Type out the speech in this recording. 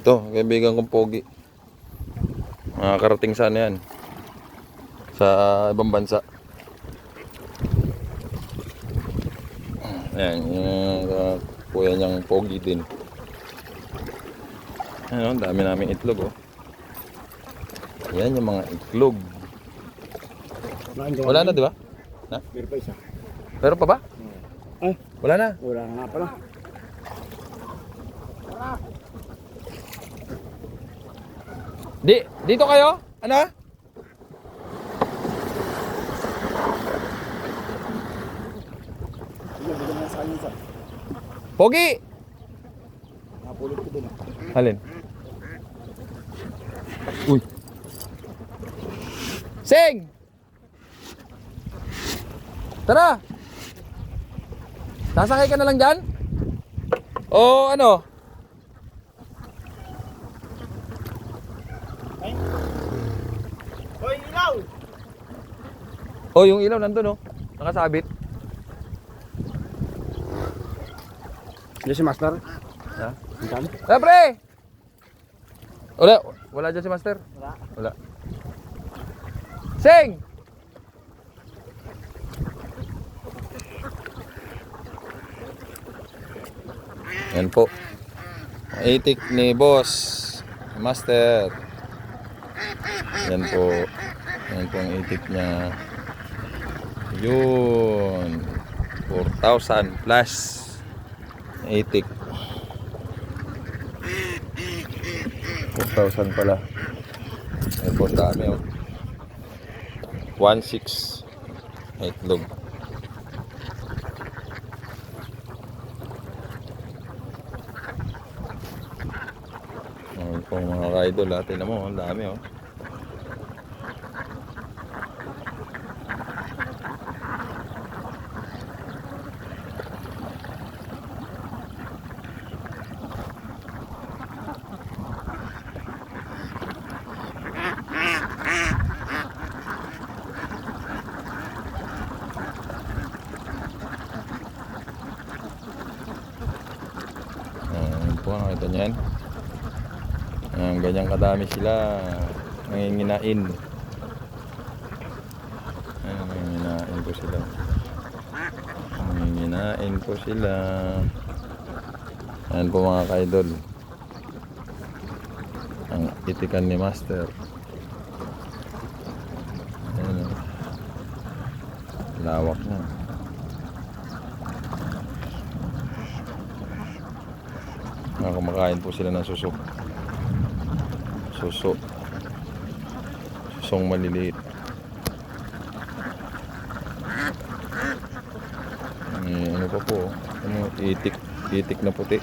Ito, kaibigan kong pogi. Makakarating sana yan. Sa ibang bansa. Ayan, yung kuya niyang pogi din. Ayan, dami namin itlog, oh. Ayan yung mga itlog. Wala na, di ba? Na? Meron pa isa. Meron pa ba? Ay, Wala na. wala na nga pala. Dito kayo? Ano? Sige, bigyan mo sa kanya isa. Pogi! Napulot ko din. Alin? Uy! Sing! Tara! Sasakay ka na lang dyan? O ano? Hoy, ilaw! O yung ilaw nandun, oh. Nakasabit. Diyan si Master. Ha? Saan? Pre! Wala dyan si Master? Wala. Sing! Yan po. Itik ni Boss Master. Yan po. Yan po ang itik niya. Yun. 4,000 plus. Itik. 4,000 pala. Yan po, dami, oh. 1,600 itlog. Ayan po mga ka-idol, tingnan mo, ang dami, oh. Ayan po, nakita nyo yan. Ayan, ganyan kadami sila nanginginain. Ayan, nanginginain po sila. Nanginginain po sila. Ayan po mga ka-idol, ang itikan ni Master. Ayan, oh. Lawak na. Kumakain po sila ng suso. Susong maliliit. Ano pa po, itik na puti.